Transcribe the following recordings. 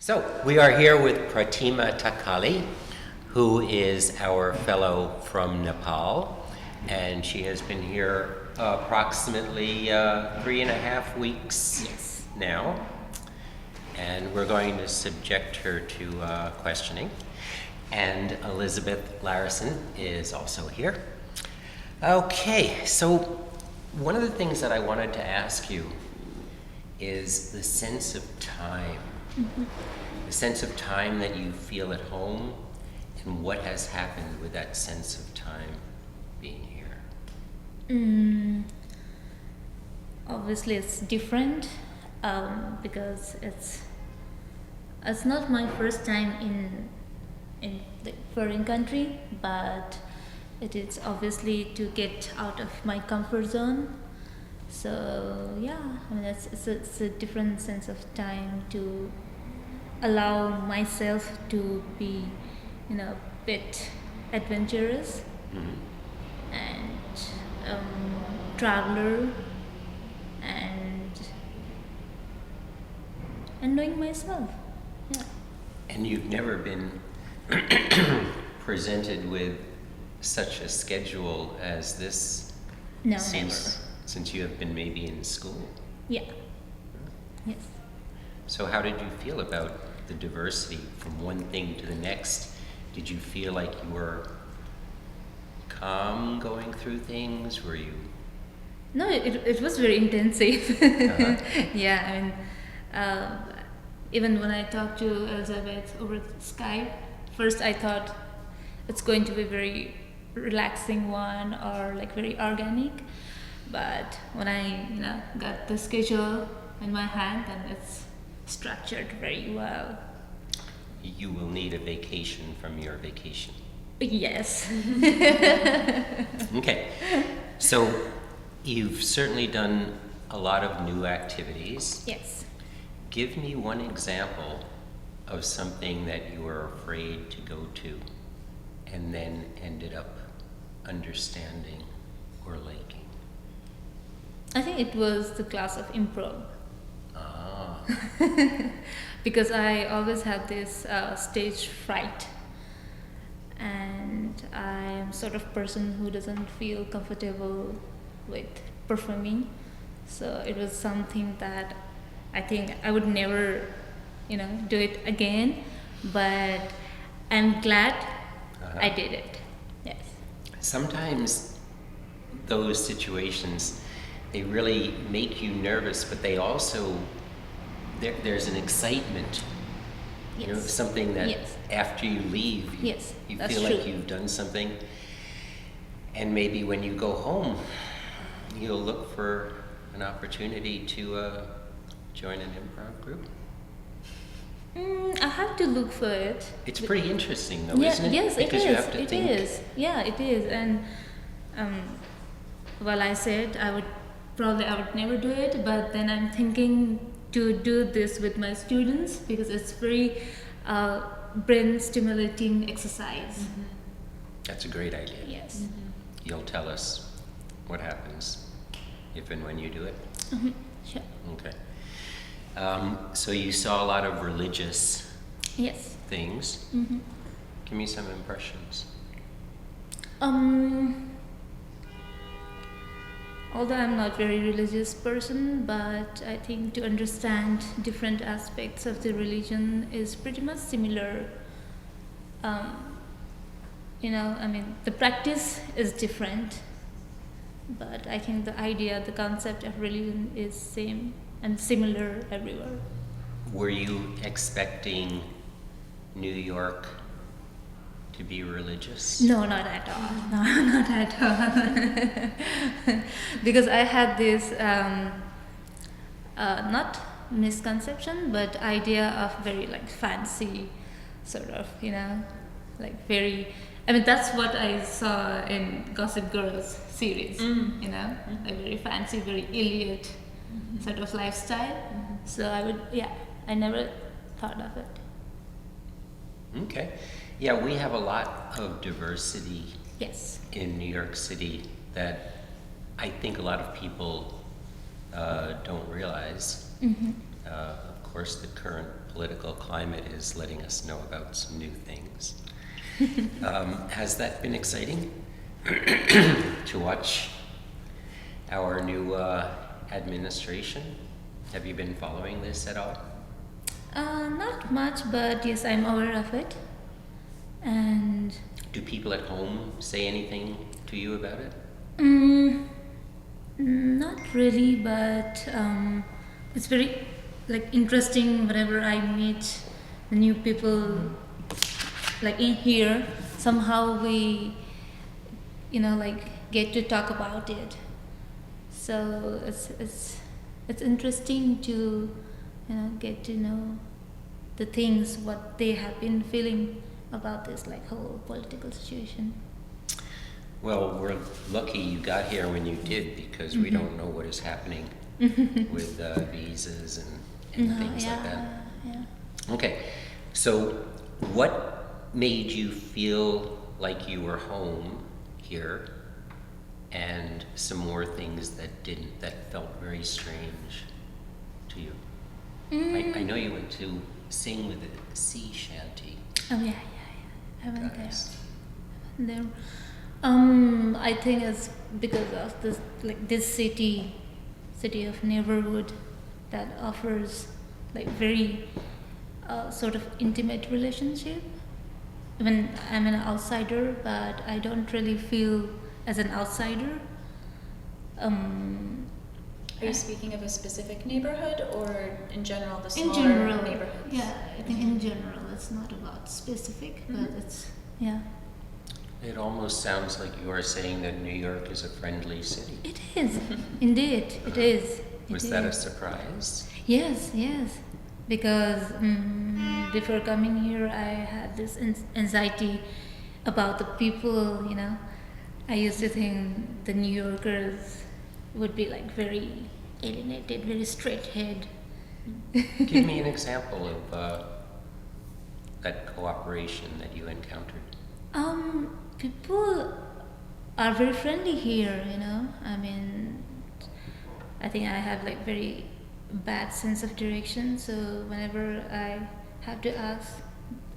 So we are here with Pratima Thakali, who is our fellow from Nepal, and she has been here approximately 3.5 weeks now, and we're going to subject her to questioning. And Elizabeth Larison is also here. Okay, so one of the things that I wanted to ask you is the sense of time. Mm-hmm. The sense of time that you feel at home, and what has happened with that sense of time being here. Obviously it's different because it's not my first time in the foreign country, but it is obviously to get out of my comfort zone. So yeah, I mean it's a different sense of time to allow myself to be, a bit adventurous and traveler and knowing myself. Yeah. And you've never been presented with such a schedule as this No, since you have been maybe in school. Yeah. Yes. So how did you feel about the diversity from one thing to the next? Did you feel like you were calm going through things? Were you? No, it was very intensive. Uh-huh. Yeah, I mean, even when I talked to Elizabeth over Skype, first I thought it's going to be very relaxing one or like very organic, but when I got the schedule in my hand, then it's structured very well. You will need a vacation from your vacation. Yes. Okay, so you've certainly done a lot of new activities. Yes. Give me one example of something that you were afraid to go to and then ended up understanding or liking. I think it was the class of improv. Ah. Because I always have this stage fright, and I am sort of person who doesn't feel comfortable with performing. So it was something that I think I would never, do it again. But I'm glad I did it. Yes. Sometimes those situations, they really make you nervous, but they also, there's an excitement. Yes. Something that Yes. after you leave, Yes, you that's feel like true. you've done something. And maybe when you go home, you'll look for an opportunity to join an improv group. I have to look for it. It's pretty interesting though, Yeah, isn't it? yes, Because it you is. have to It think. is. Yeah, it is. And well, I said I would never do it, but then I'm thinking to do this with my students because it's very brain stimulating exercise. Mm-hmm. That's a great idea. Yes. Mm-hmm. You'll tell us what happens if and when you do it. Mm-hmm. Sure. Okay. So you saw a lot of religious Yes. things. Mm-hmm. Give me some impressions. Although I'm not very religious person, but I think to understand different aspects of the religion is pretty much similar. I mean, the practice is different, but I think the idea, the concept of religion is same and similar everywhere. Were you expecting New York to be religious? No, not at all. No, not at all. Because I had this not misconception, but idea of very like fancy, sort of, like very. I mean, that's what I saw in Gossip Girls series. Like very fancy, very elite sort of lifestyle. So I never thought of it. Okay. Yeah, we have a lot of diversity Yes. in New York City that I think a lot of people don't realize. Mm-hmm. Of course, the current political climate is letting us know about some new things. Has that been exciting to watch our new administration? Have you been following this at all? Not much, but yes, I'm aware of it. And Do people at home say anything to you about it? not really, but it's very like interesting whenever I meet the new people like in here. Somehow we, like get to talk about it. So it's interesting to get to know the things what they have been feeling about this like whole political situation. Well, we're lucky you got here when you did, because we don't know what is happening with visas and No, things like yeah, that. yeah. Okay, so what made you feel like you were home here, and some more things that didn't, that felt very strange to you? I know you went to sing with a sea shanty. Oh yeah. I went there. Guys. There. I think it's because of this city of neighborhood that offers like very sort of intimate relationship. Even I'm an outsider, but I don't really feel as an outsider. Are you speaking of a specific neighborhood or in general the In smaller general, neighborhoods? yeah, I think in general it's not about specific, but it's yeah. It almost sounds like you are saying that New York is a friendly city. It is, indeed, it is. Was It that a is. surprise? Yes, because before coming here, I had this anxiety about the people. I used to think the New Yorkers would be like very alienated, very straight-head. Give me an example of that cooperation that you encountered. People are very friendly here. I mean, I think I have like very bad sense of direction, so whenever I have to ask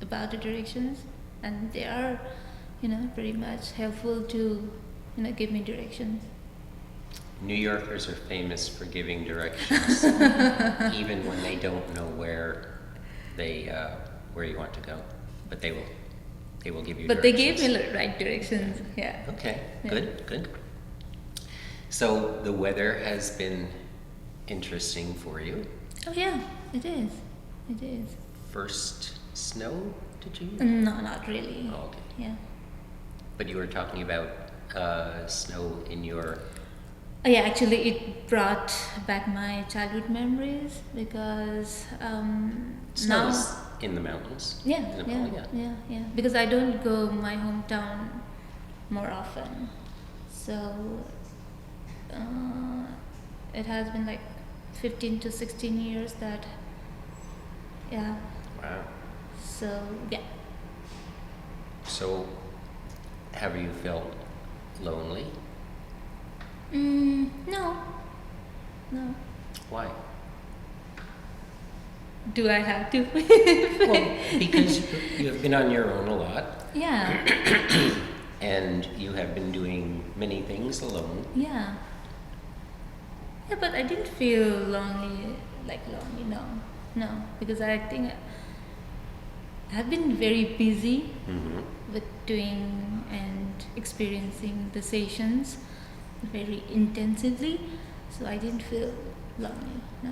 about the directions, and they are pretty much helpful to give me directions. New Yorkers are famous for giving directions, even when they don't know where you want to go, but they will give you But they directions. gave me the right directions. Yeah. Okay, Yeah. good. So the weather has been interesting for you. Oh yeah, it is. First snow, did you? No, not really. Oh, okay. Yeah. But you were talking about snow in your... Yeah, actually, it brought back my childhood memories because Snow now. is in the mountains. Yeah, in Nepal, yeah. Because I don't go my hometown more often, so it has been like 15 to 16 years that. Yeah. Wow. So yeah. So, have you felt lonely? No. Why? Do I have to? Well, because you've been on your own a lot, Yeah. and you have been doing many things alone. Yeah. Yeah, but I didn't feel lonely. No, because I think I've been very busy with doing and experiencing the sessions very intensively, so I didn't feel lonely. No.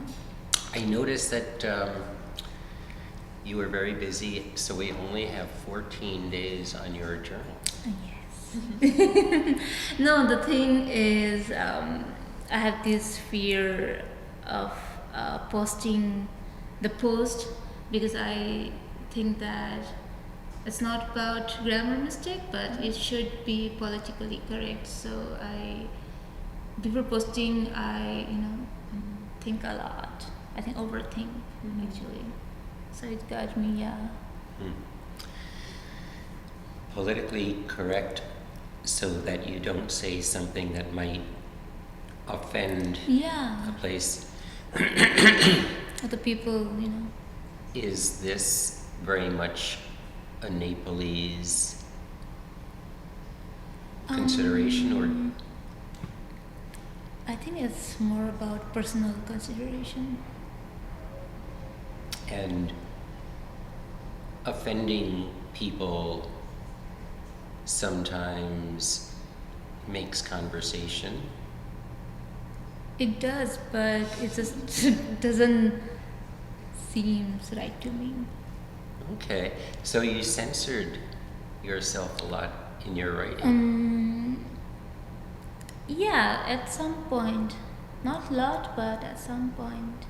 I noticed that you were very busy, so we only have 14 days on your journal. Yes. No, the thing is, I have this fear of posting the post because I think that it's not about grammar mistake, but it should be politically correct. So before posting, I think a lot. I think overthink actually. So it got me, yeah. Politically correct, so that you don't say something that might offend Yeah. a place. Other people, is this very much a Nepalese consideration, I think it's more about personal consideration. and offending people sometimes makes conversation? It does, but it just doesn't seem right to me. Okay, so you censored yourself a lot in your writing. Yeah, at some point. Not a lot, but at some point.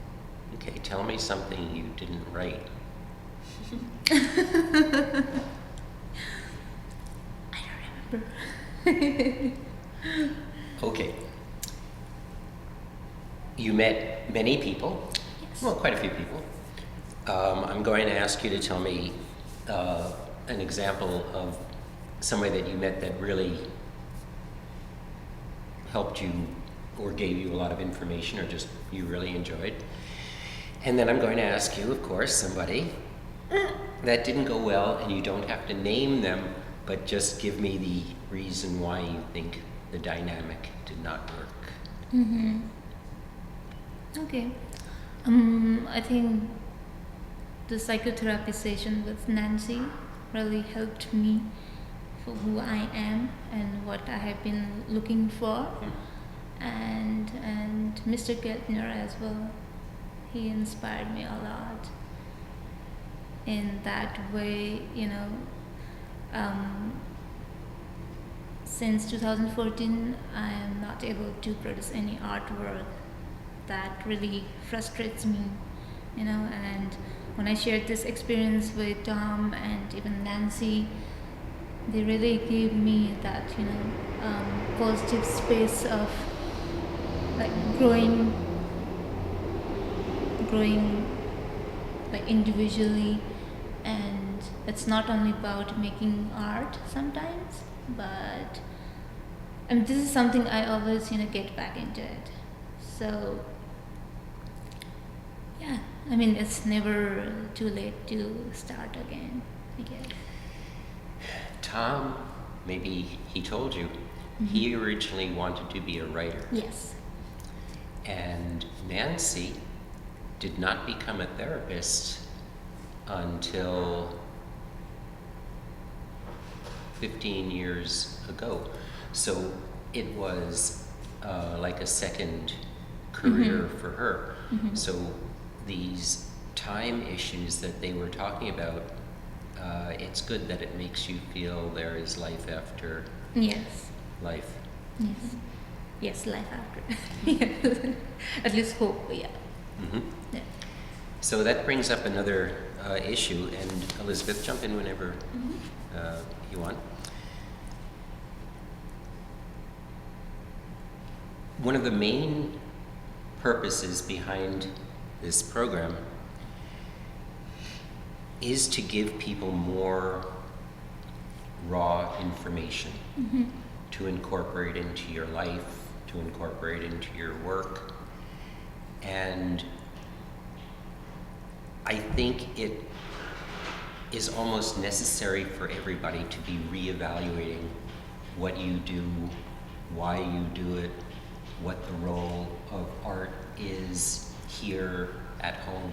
Okay, tell me something you didn't write. I don't remember. Okay. You met many people, Yes. well, quite a few people. I'm going to ask you to tell me an example of somebody that you met that really helped you or gave you a lot of information or just you really enjoyed. And then I'm going to ask you, of course, somebody that didn't go well, and you don't have to name them, but just give me the reason why you think the dynamic did not work. Mm-hmm. Okay. I think the psychotherapy session with Nancy really helped me for who I am and what I have been looking for, and Mr. Geltner as well. He inspired me a lot. In that way, since 2014, I am not able to produce any artwork. That really frustrates me, and when I shared this experience with Tom and even Nancy, they really gave me that, positive space of like growing like individually. And it's not only about making art sometimes, but this is something I always get back into it. So yeah, it's never too late to start again, I guess. Tom, maybe he told you, he originally wanted to be a writer. Yes. And Nancy did not become a therapist until 15 years ago. So it was like a second career for her. So these time issues that they were talking about, it's good that it makes you feel there is life after Yes. life. Yes. Yes, life after. Yes. At least hope, yeah. Yeah. So that brings up another issue, and Elizabeth, jump in whenever you want. One of the main purposes behind this program is to give people more raw information to incorporate into your life, to incorporate into your work. And I think it is almost necessary for everybody to be reevaluating what you do, why you do it, what the role of art is here at home,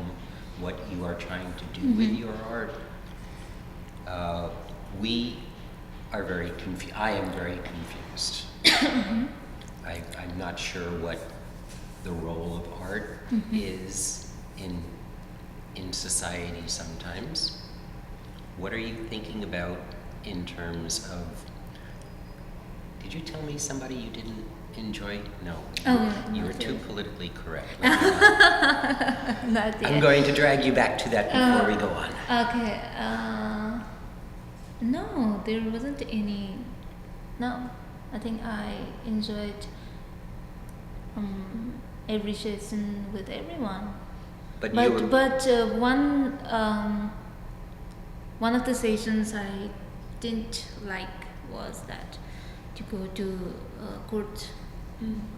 what you are trying to do with your art. We are very confused. I am very confused. I'm not sure what the role of art is in society sometimes. What are you thinking about in terms of, did you tell me somebody you didn't enjoy? No. Oh, You were not too yet. politically correct. Not I'm yet. going to drag you back to that before we go on. Okay. No, there wasn't any. No, I think I enjoyed every session with everyone. But you were, One of the sessions I didn't like was that to go to court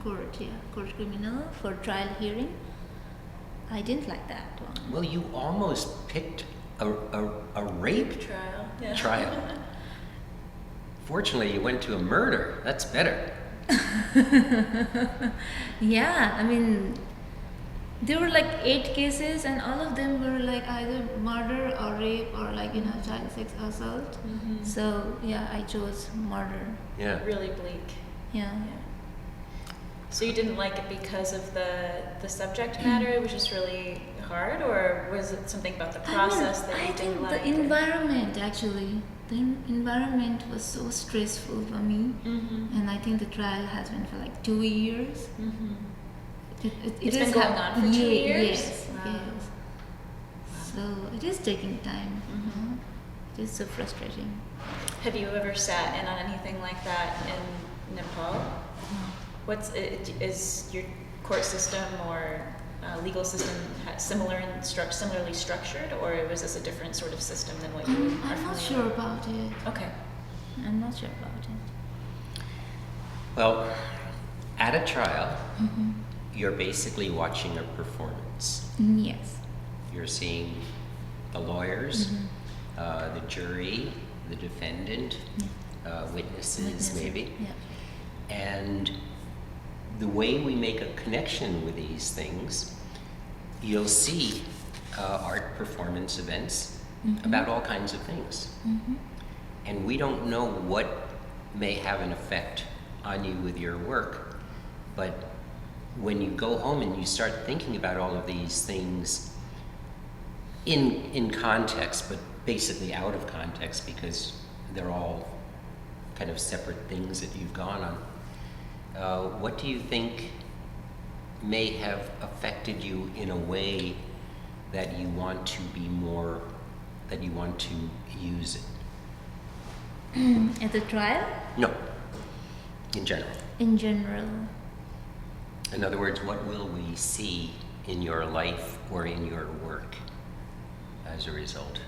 criminal for trial hearing. I didn't like that one. Well, you almost picked a rape Trial. Yeah. trial. Fortunately, you went to a murder. That's better. Yeah, I mean, there were like 8 cases, and all of them were like either murder or rape or like child sex assault. Mhm. So yeah, I chose murder. Yeah. Really bleak. Yeah. Yeah. So you didn't like it because of the subject matter, which is really hard, or was it something about the process that you I didn't think like? the environment actually. The environment was so stressful for me, Mm-hmm. and I think the trial has been for like 2 years. Mm-hmm. It It's been is going on for 2 years? Yes, Wow. yes. So it is taking time. Mhm. It is so frustrating. Have you ever sat in on anything like that in Nepal? Is your court system or legal system similarly structured, or was this a different sort of system than what you are familiar I'm not with? sure about it. Okay. I'm not sure about it. Well, at a trial, Mm-hmm. you're basically watching a performance. Yes. You're seeing the lawyers, Mm-hmm. the jury, the defendant, witnesses, Witnesses. maybe. Yeah. And the way we make a connection with these things, you'll see art performance events Mhm. about all kinds of things. Mm-hmm. And we don't know what may have an effect on you with your work, but when you go home and you start thinking about all of these things in context, but basically out of context because they're all kind of separate things that you've gone on, what do you think may have affected you in a way that you want to be more, that you want to use it? At the trial, No, in general. in general, In other words, what will we see in your life or in your work as a result?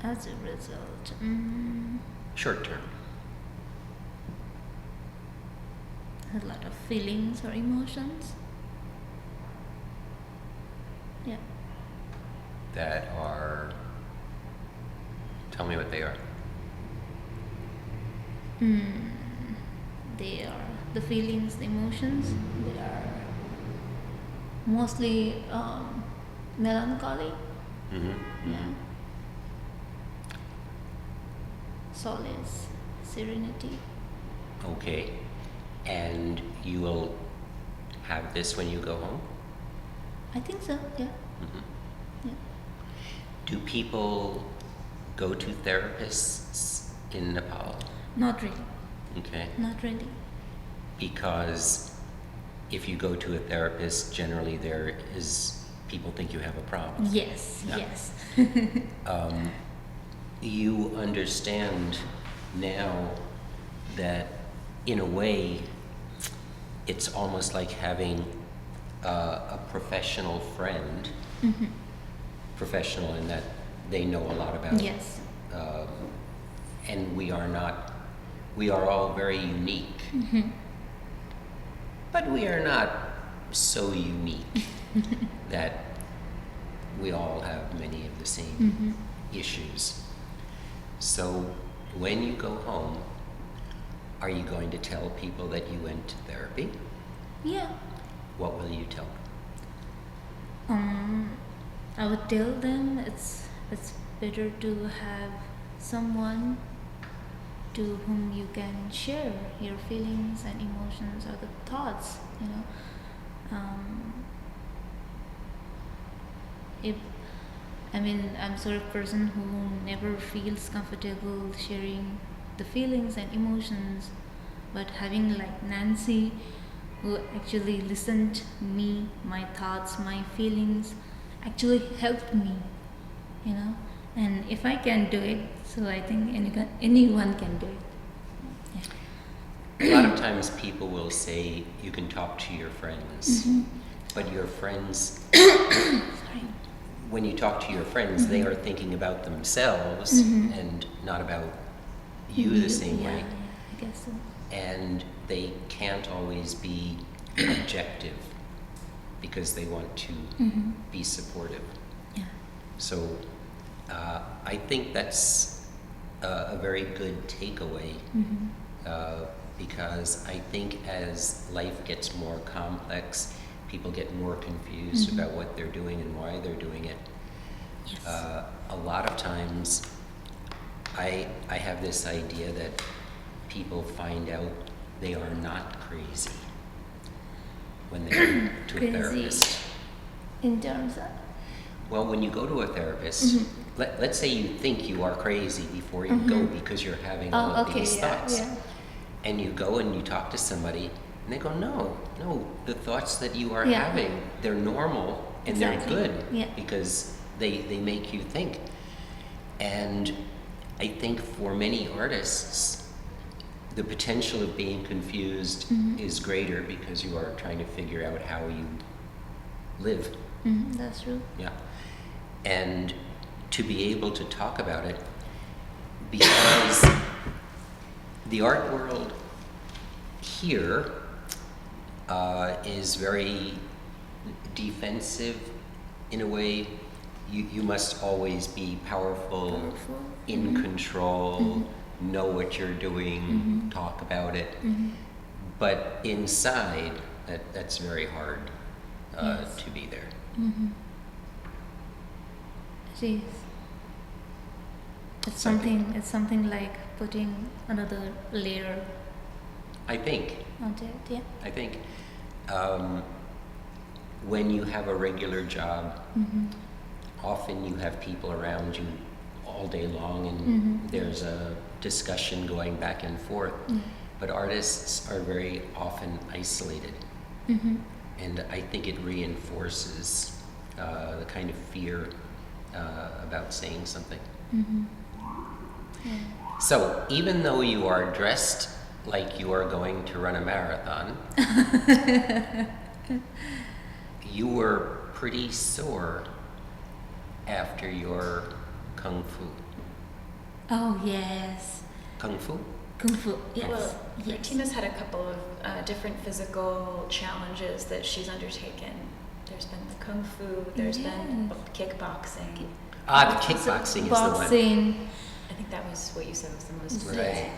as a result, Short term. a lot of feelings or emotions. Yeah. That are, tell me what they are. They are the feelings, the emotions. They are mostly melancholy. Mm-hmm. Yeah. Solace, serenity. Okay. And you will have this when you go home? I think so. Yeah. Mm-hmm. Yeah. Do people go to therapists in Nepal? Not really. Okay. Not really. Because if you go to a therapist, generally there is, people think you have a problem. Yes. Yeah. Yes. You understand now that in a way it's almost like having a professional friend, Mm-hmm. professional in that they know a lot about Yes. and we are all very unique, Mm-hmm. but we are not so unique that we all have many of the same Mm-hmm. issues. So when you go home, are you going to tell people that you went to therapy? Yeah. What will you tell them? I would tell them it's better to have someone to whom you can share your feelings and emotions or the thoughts. If I'm sort of person who never feels comfortable sharing the feelings and emotions, but having like Nancy, who actually listened me, my thoughts, my feelings, actually helped me, and if I can do it, so I think anyone can do it. A lot of times people will say you can talk to your friends, Mm-hmm. but your friends, Sorry. when you talk to your friends, they are thinking about themselves Mhm. and not about you the same way. Yeah, I guess so. And they can't always be objective. because they want to be supportive. Yeah. So I think that's a very good takeaway, because I think as life gets more complex, people get more confused about what they're doing and why they're doing it. Yes. A lot of times I have this idea that people find out they are not crazy when they go to a Crazy. therapist. In terms of. Well, when you go to a therapist, let's say you think you are crazy before you go because you're having all of these thoughts. Yeah. And you go and you talk to somebody and they go, no, the thoughts that you are Yeah. having, they're normal and they're Exactly. good Yeah. because they make you think. And I think for many artists, the potential of being confused is greater because you are trying to figure out how you live. That's true. Yeah. And to be able to talk about it, because the art world here is very defensive in a way. You must always be powerful, in control, know what you're doing, talk about it. But inside, that's very hard to be there. It is. It's something like putting another layer I think. onto it. Yeah. I think when you have a regular job, often you have people around you all day long and there's a discussion going back and forth. But artists are very often isolated. And I think it reinforces the kind of fear about saying something. So even though you are dressed like you are going to run a marathon, you were pretty sore after your kung fu. Oh yes. Kung fu? Kung fu. Yes. Well, yes. Tina's had a couple of different physical challenges that she's undertaken. There's been the kung fu, there's been kickboxing. The kickboxing is the one. Boxing. I think that was what you said was the most Right.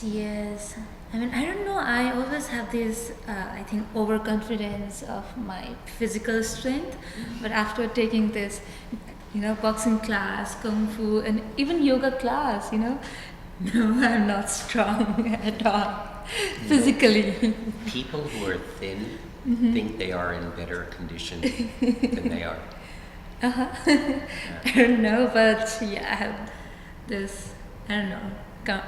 Yes. I mean, I don't know. I always have this, I think, overconfidence of my physical strength. But after taking this, boxing class, kung fu, and even yoga class, no, I'm not strong at all physically. People who are thin think they are in better condition than they are. I don't know, but yeah, I have this,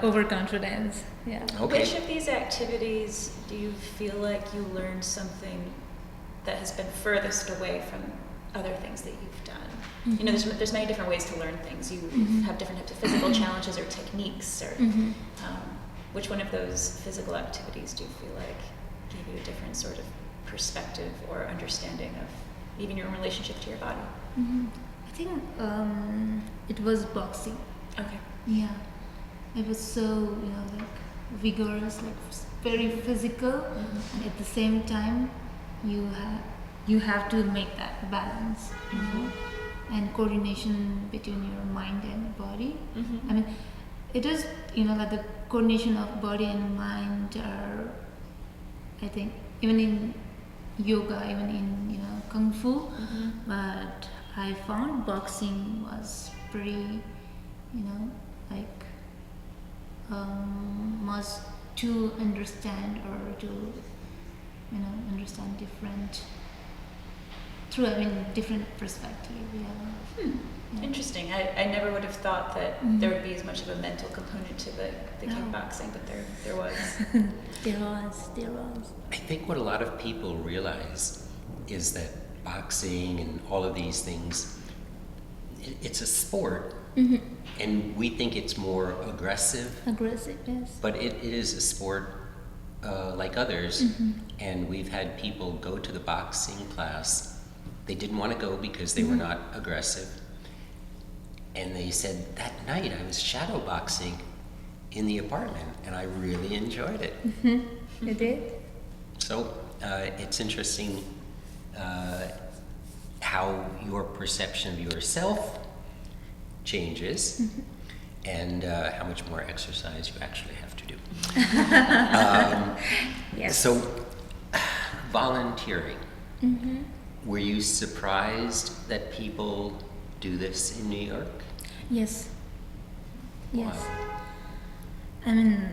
overconfidence. Yeah. Okay. Which of these activities do you feel like you learned something that has been furthest away from other things that you've done? There's many different ways to learn things. You have different types of physical challenges or techniques, or which one of those physical activities do you feel like gave you a different sort of perspective or understanding of even your own relationship to your body? I think it was boxing. Okay. Yeah, it was so vigorous, like very physical, and at the same time, you have to make that balance, and coordination between your mind and body. I mean, it is like the coordination of body and mind are, I think, even in yoga, even in kung fu, but I found boxing was pretty, must to understand or to understand different perspective. Yeah. Interesting. I never would have thought that there would be as much of a mental component to the kickboxing, but there was. There was. I think what a lot of people realize is that boxing and all of these things, it's a sport, and we think it's more aggressive, Yes. but it is a sport like others, and we've had people go to the boxing class. They didn't want to go because they were not aggressive, and they said, that night I was shadow boxing in the apartment and I really enjoyed it. You did? So it's interesting how your perception of yourself changes, and how much more exercise you actually have to do. Yes. So, volunteering. Were you surprised that people do this in New York? Yes. Yes. Why? I mean,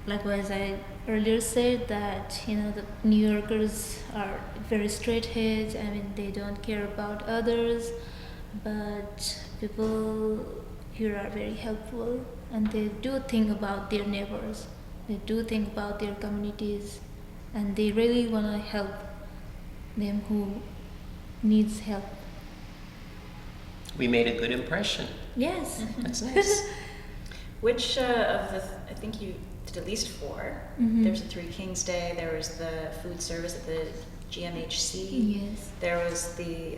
likewise, I earlier said that the New Yorkers are very straight-heads. I mean, they don't care about others, but people here are very helpful, and they do think about their neighbors. They do think about their communities, and they really want to help them who needs help. We made a good impression. Yes. That's nice. Which of the, I think you did at least 4. There was a Three Kings Day, there was the food service at the GMHC. Yes. There was the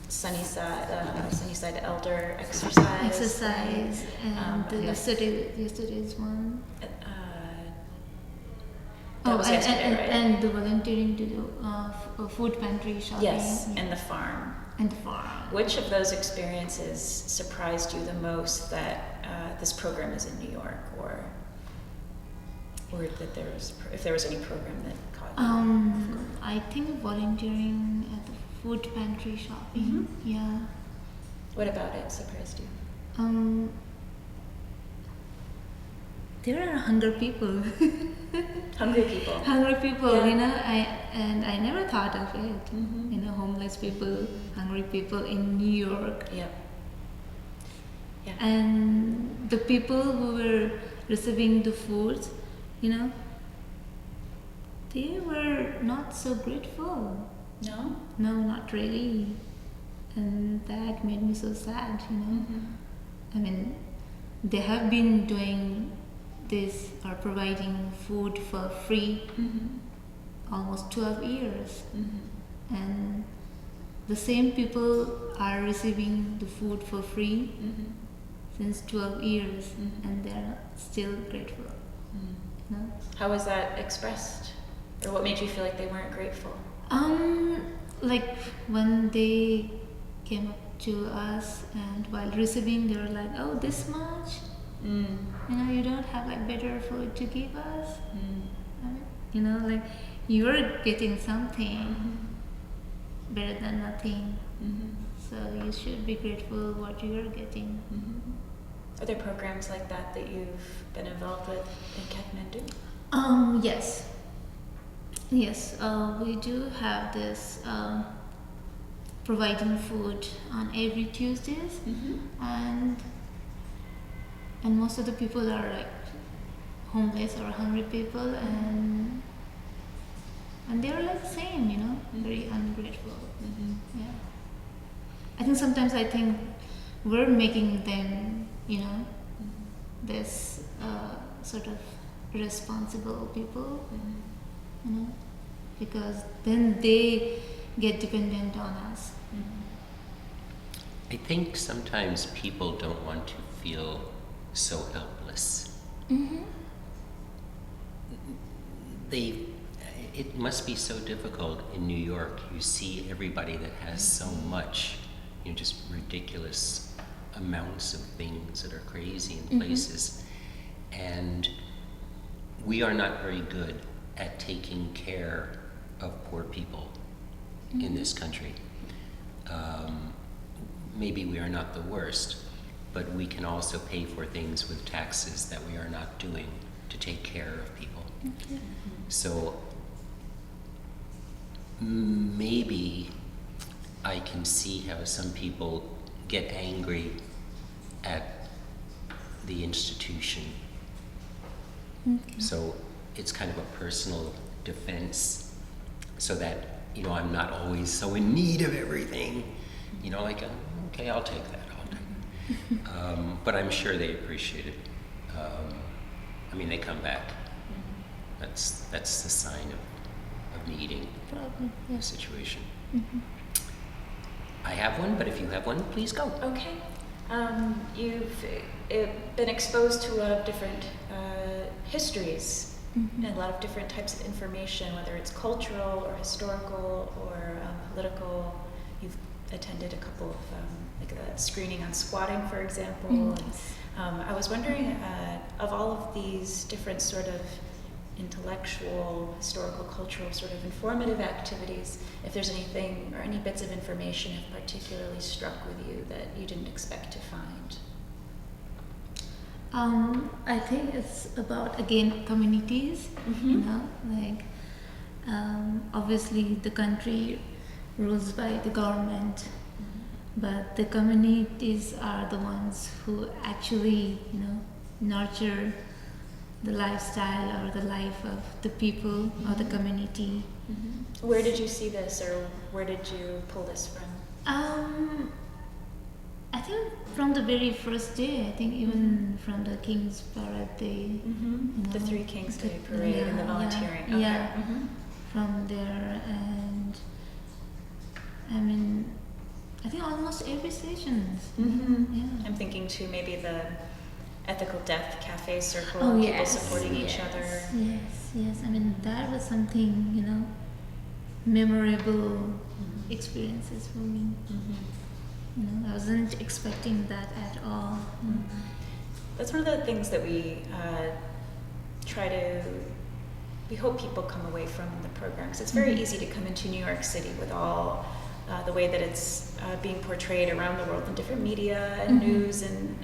Sunnyside Elder exercise. And and yesterday's one. That was yesterday, right? And the volunteering to do food pantry shopping. Yes, and the farm. And the farm. Which of those experiences surprised you the most that this program is in New York, or that if there was any program that caught you? I think volunteering at the food pantry shopping. Yeah. What about it surprised you? There are hungry people. Hungry people. Hungry people, Yeah. I never thought of it. Homeless people, hungry people in New York. Yep. Yeah. And the people who were receiving the food, they were not so grateful. No? No, not really. And that made me so sad, I mean, they have been doing this or providing food for free almost 12 years. And the same people are receiving the food for free since 12 years, and they're still grateful. How was that expressed? Or what made you feel like they weren't grateful? Like when they came up to us and while receiving, they were like, "Oh, this much? You don't have like better food to give us? Like you're getting something better than nothing. So you should be grateful what you're getting." Are there programs like that you've been involved with in Kathmandu? Yes. Yes, we do have this providing food on every Tuesdays, and most of the people are like homeless or hungry people, and they are like same, very ungrateful. Yeah. I think sometimes we're making them, this sort of responsible people, because then they get dependent on us. I think sometimes people don't want to feel so helpless. It must be so difficult in New York. You see everybody that has so much, just ridiculous amounts of things that are crazy in places. And we are not very good at taking care of poor people in this country. Maybe we are not the worst, but we can also pay for things with taxes that we are not doing to take care of people. So maybe I can see how some people get angry at the institution. So it's kind of a personal defense, so that I'm not always so in need of everything. Okay, I'll take that. But I'm sure they appreciate it. They come back. That's the sign of needing Probably, yeah. the situation. I have one, but if you have one, please go. Okay. You've been exposed to a lot of different histories Mhm. and a lot of different types of information, whether it's cultural or historical or political. You've attended a couple of like a screening on squatting, for example. Yes. And, I was wondering, of all of these different sort of intellectual, historical, cultural, sort of informative activities, if there's anything or any bits of information have particularly struck with you that you didn't expect to find. I think it's about, again, communities, you know, like obviously the country rules by the government, but the communities are the ones who actually, you know, nurture the lifestyle or the life of the people or the community. Where did you see this, or where did you pull this from? I think from the very first day, I think even from the King's Parade Day, The know, Three Kings Day Parade and the volunteering. Yeah, Okay. yeah. From there, and I mean, I think almost every session. Yeah. I'm thinking too, maybe the Ethical Death Cafe Circle, Oh, people yes, supporting each yes, other. Yes. I mean, that was something, you know, memorable experiences for me. You know, I wasn't expecting that at all. That's one of the things that we we hope people come away from the program, because it's very easy to come into New York City with all the way that it's being portrayed around the world in different media and news and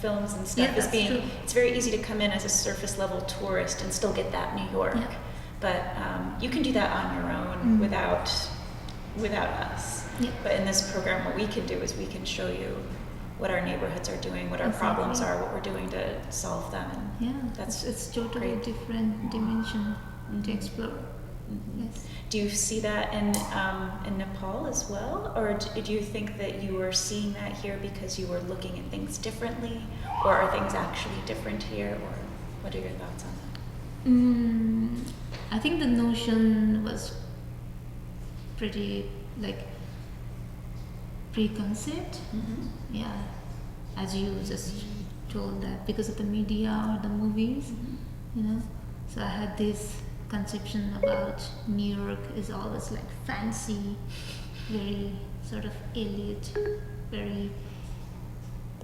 films and stuff. Yeah, that's true. It's very easy to come in as a surface level tourist and still get that New York. Yeah. But you can do that on your own without us. Yeah. But in this program, what we can do is we can show you what our neighborhoods are doing, what our problems Exactly. are, what we're doing to solve them. And Yeah, That's it's totally great. different dimension to explore. Yes. Do you see that in Nepal as well, or did you think that you were seeing that here because you were looking at things differently, or are things actually different here, or what are your thoughts on that? I think the notion was pretty like preconceived. Yeah, as you just told that because of the media or the movies, you know. So I had this conception about New York is always like fancy, very sort of elite, very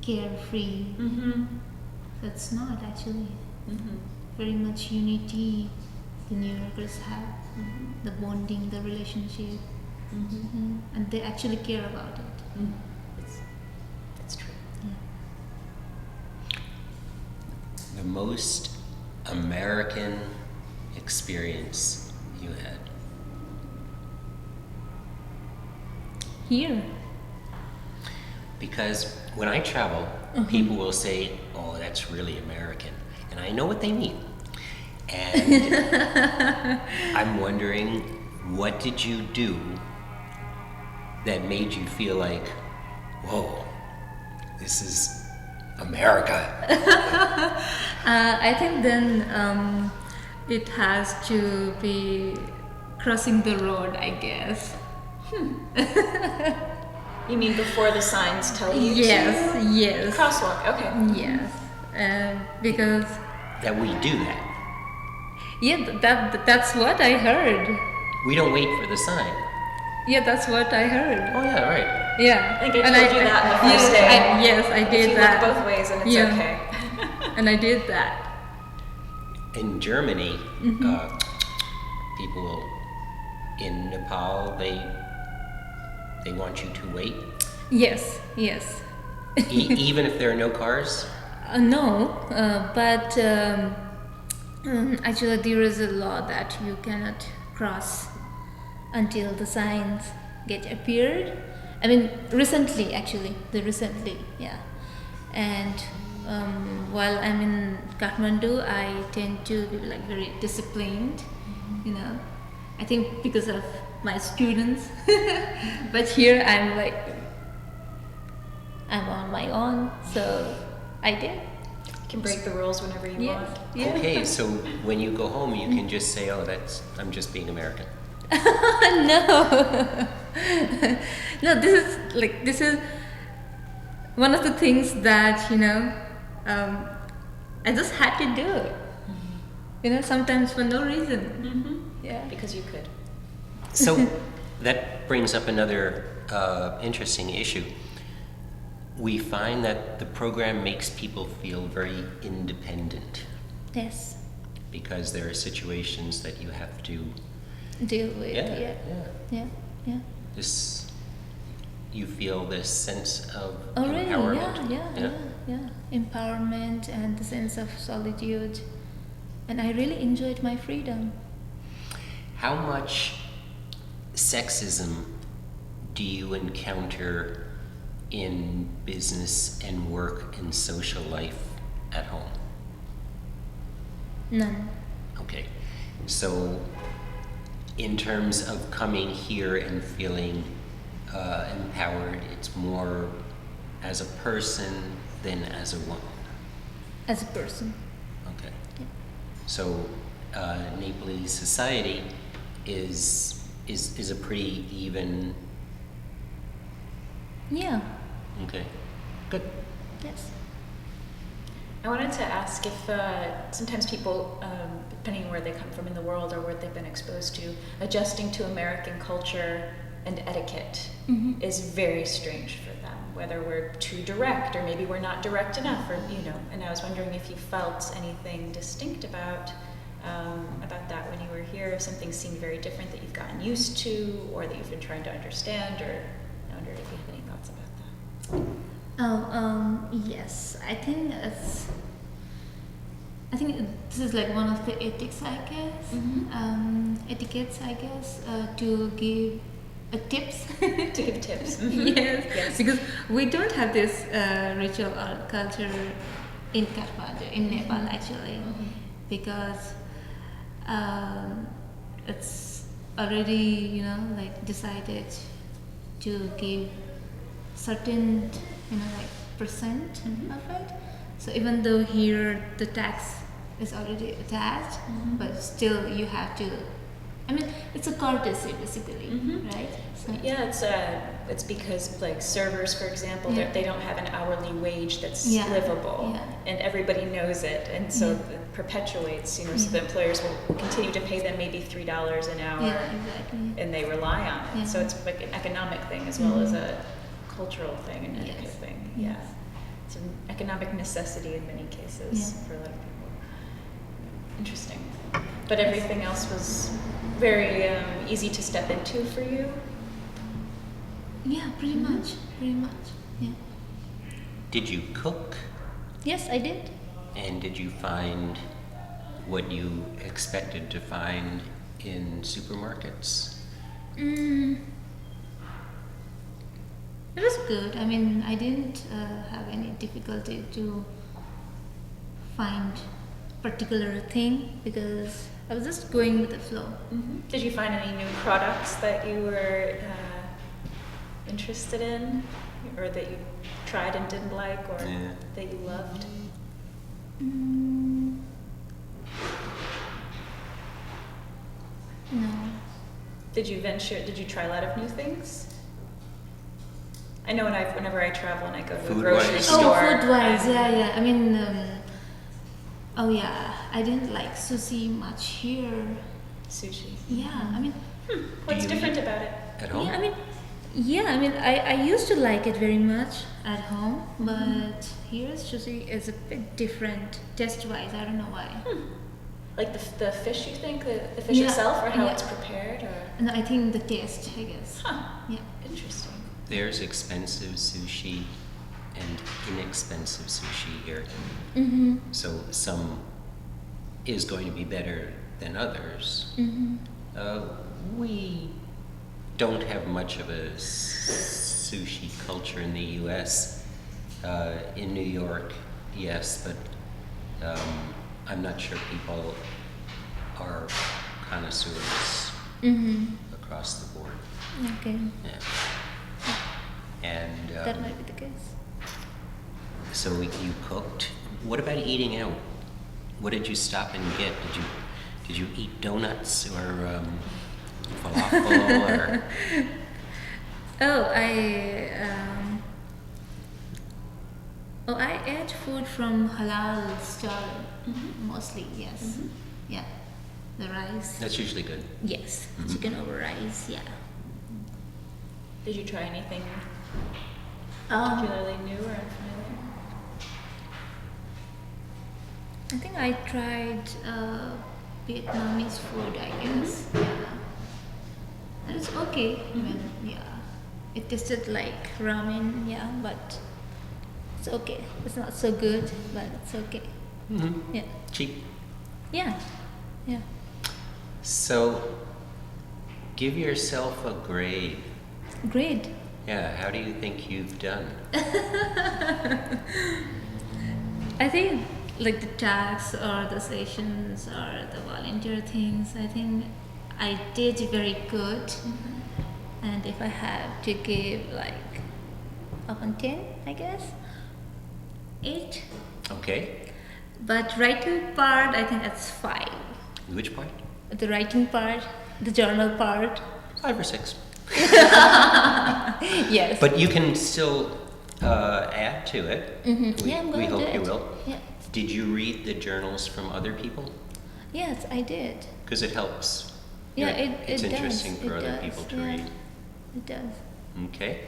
carefree. That's not actually. Very much unity the New Yorkers have, the bonding, the relationship, and they actually care about it. That's true. The most American experience you had? Here. Because when I travel, people will say, "Oh, that's really American," and I know what they mean. And I'm wondering, what did you do that made you feel like, whoa, this is America? I think then it has to be crossing the road, I guess. You mean before the signs tell you Yes. to? Crosswalk, okay. Yes. Because That we do that. that's what I heard. We don't wait for the sign. Yeah, that's what I heard. Oh yeah, right. Yeah. I think I told you that on the first day. Yes, I If did you that. look both ways and it's Yeah. okay. And I did that. In Germany, people in Nepal, they want you to wait, Yes. even if there are no cars. No, but actually there is a law that you cannot cross until the signs get appeared. I mean, recently, yeah. And while I'm in Kathmandu, I tend to be like very disciplined, you know. I think because of my students, but here I'm like, I'm on my own, so I did. You can break the rules whenever you Yes. want. Yeah. Okay, so when you go home, you can just say, "Oh, I'm just being American." No. No, this is one of the things that, you know, I just had to do it. sometimes for no reason. Mm-hmm. Yeah. Because you could. So that brings up another interesting issue. We find that the program makes people feel very independent Yes. because there are situations that you have to, Deal with. yeah. Yeah. You feel this sense of Oh, really? empowerment. Yeah. Empowerment and the sense of solitude. And I really enjoyed my freedom. How much sexism do you encounter in business and work and social life at home? None. Okay. So, in terms of coming here and feeling empowered, it's more as a person than as a woman. As a person. Okay. Yeah. So, Nepalese society is a pretty even. Yeah. Okay. Good. Yes. I wanted to ask if sometimes people, depending on where they come from in the world or what they've been exposed to, adjusting to American culture and etiquette Mm-hmm. is very strange for them, whether we're too direct or maybe we're not direct enough, or and I was wondering if you felt anything distinct about that when you were here, if something seemed very different that you've gotten used to or that you've been trying to understand, or I wondered if you have any thoughts about that. Yes. I think this is like one of the ethics, I guess. Mm-hmm. Etiquettes, I guess, to give tips. To give tips. Mhm. Yes, because we don't have this ritual or culture in Kathmandu, in Nepal, actually, because it's already, like decided to give certain, like percent Mhm. of it. So even though here the tax is already attached, Mhm. but still you have to. I mean, it's a courtesy basically, Mhm. right? So Yeah, it's because like servers, for example, Yeah. they don't have an hourly wage that's Yeah, livable, yeah. and everybody knows it, and so Yeah. it perpetuates. So Yeah. the employers will continue to pay them maybe $3 an hour, Yeah, exactly. and they rely on it. Yeah. So it's like an economic thing as well as Mhm. a cultural thing, an etiquette Yes. thing. Yes. Yeah, it's an economic necessity in many cases Yeah. for a lot of people. Interesting, but everything else was very easy to step into for you. Yeah, pretty Mhm. much. Pretty much. Yeah. Did you cook? Yes, I did. And did you find what you expected to find in supermarkets? It was good. I mean, I didn't have any difficulty to find particular thing because I was just going with the flow. Mm-hmm. Did you find any new products that you were interested in, or that you tried and didn't like, or Yeah. that you loved? No. Did you try a lot of new things? I know whenever I travel and I go to a Food-wise. grocery Oh, store. Oh, food wise, yeah. I mean, I didn't like sushi much here. Sushi. Yeah, I mean, What's you different eat about it? At home? yeah, I mean, I used to like it very much at home, but here sushi is a bit different taste-wise. I don't know why. Like the fish, you think? The fish Yeah, itself, or how yeah. it's prepared? Or? No, I think the taste, I guess. Huh. Yeah. Interesting. There's expensive sushi and inexpensive sushi here. Mm-hmm. So some is going to be better than others. Mm-hmm. We don't have much of a sushi culture in the U.S. In New York, yes, but I'm not sure people are connoisseurs Mm-hmm. across the board. Okay. Yeah. And That might be the case. so you cooked. What about eating out? What did you stop and get? Did you eat donuts or falafel or? I ate food from halal stall mostly. Yes. Yeah, the rice. That's usually good. Yes, chicken over rice. Yeah. Did you try anything Um, particularly new or unfamiliar? I think I tried Vietnamese food, I guess. Yeah. And it's okay. I mean, yeah. It tasted like ramen, yeah, but it's okay. It's not so good, but it's okay. Mm-hmm. Yeah. Cheap. Yeah. Yeah. So, give yourself a grade. Great. Yeah, how do you think you've done? I think like the tasks or the sessions or the volunteer things, I think I did very good. And if I have to give like up on 10, I guess 8. Okay. But writing part, I think that's 5. Which part? The writing part, the journal part. 5 or 6. Yes. But you can still add to it. Yeah, I'm We gonna do hope you it. will. Yeah. Did you read the journals from other people? Yes, I did. Because it helps. Yeah, It's it interesting does. for It other does. people to Yeah, read. It does. Okay.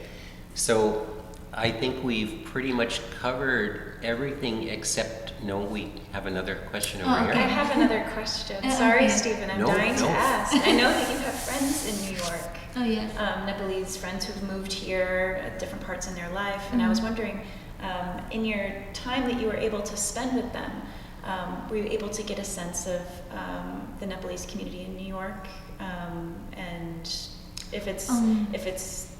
So I think we've pretty much covered everything except, no, we have another question over Oh, here. I have another question. Okay. Sorry, Stephen, I'm No, dying to no. ask. I know that you have friends in New York, Oh yes. Nepalese friends who've moved here at different parts in their life, and I was wondering, in your time that you were able to spend with them, were you able to get a sense of the Nepalese community in New York, and if it's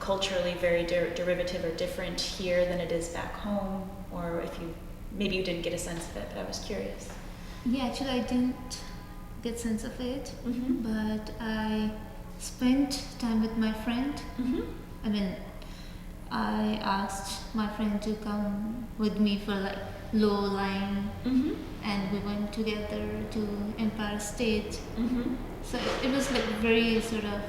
culturally very derivative or different here than it is back home, or if maybe you didn't get a sense of it, but I was curious. Yeah, actually, I didn't get sense of it, Mm-hmm. but I spent time with my friend. Mm-hmm. I mean, I asked my friend to come with me for like low line, Mm-hmm. and we went together to Empire State. Mm-hmm. So it was like very sort of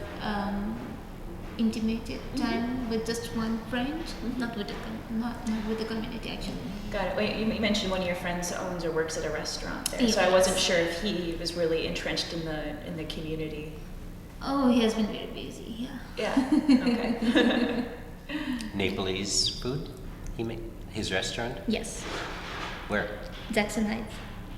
intimate time with just one friend, not with the not with the community actually. Got it. Wait, you mentioned one of your friends owns or works at a restaurant there, so I Yes. wasn't sure if he was really entrenched in the community. Oh, he has been very busy. Yeah. Yeah. Okay. Nepalese food? His restaurant? Yes. Where? Jackson Heights.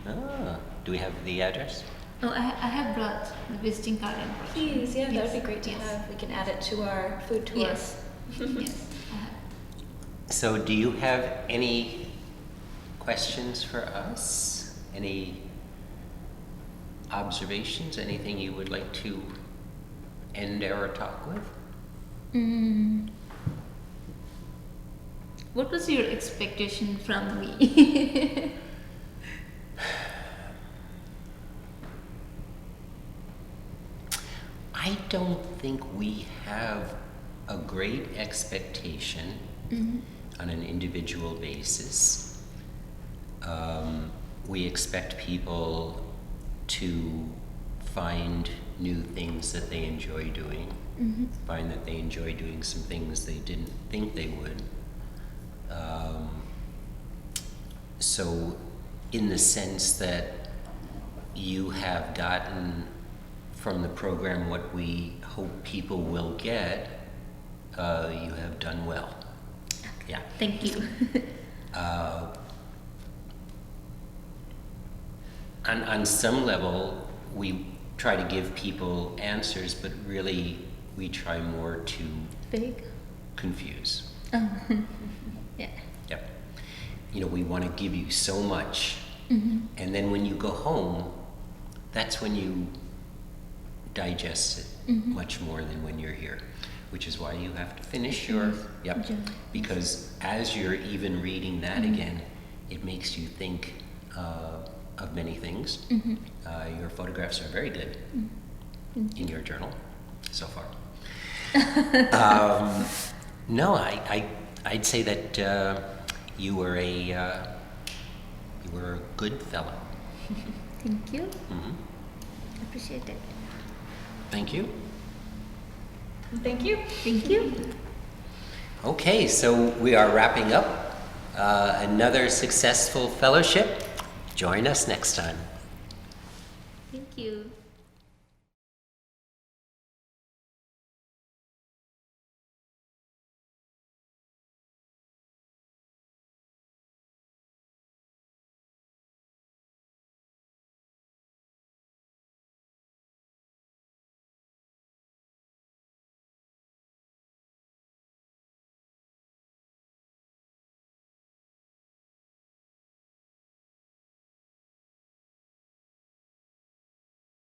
Ah, do we have the address? Oh, I have brought the visiting card and brought. Please, yeah, that Yes, would be great to yes. have. We can add it to our food tour. Yes. Yes. I have. So do you have any questions for us? Any observations? Anything you would like to end our talk with? What was your expectation from me? I don't think we have a great expectation on an individual basis. We expect people to find new things that they enjoy doing, find that they enjoy doing some things they didn't think they would. So in the sense that you have gotten from the program what we hope people will get, you have done well. Yeah. Thank you. On some level, we try to give people answers, but really we try more to Big. confuse. Oh. Yeah. Yep. You know, we want to give you so much, and then when you go home, that's when you digest it much more than when you're here, which is why you have to finish your, Journal. because as you're even reading that again, it makes you think of many things. Your photographs are very good in your journal so far. No, I'd say that you were a good fellow. Thank you. Appreciate it. Thank you. Thank you. Thank you. Okay, so we are wrapping up another successful fellowship. Join us next time.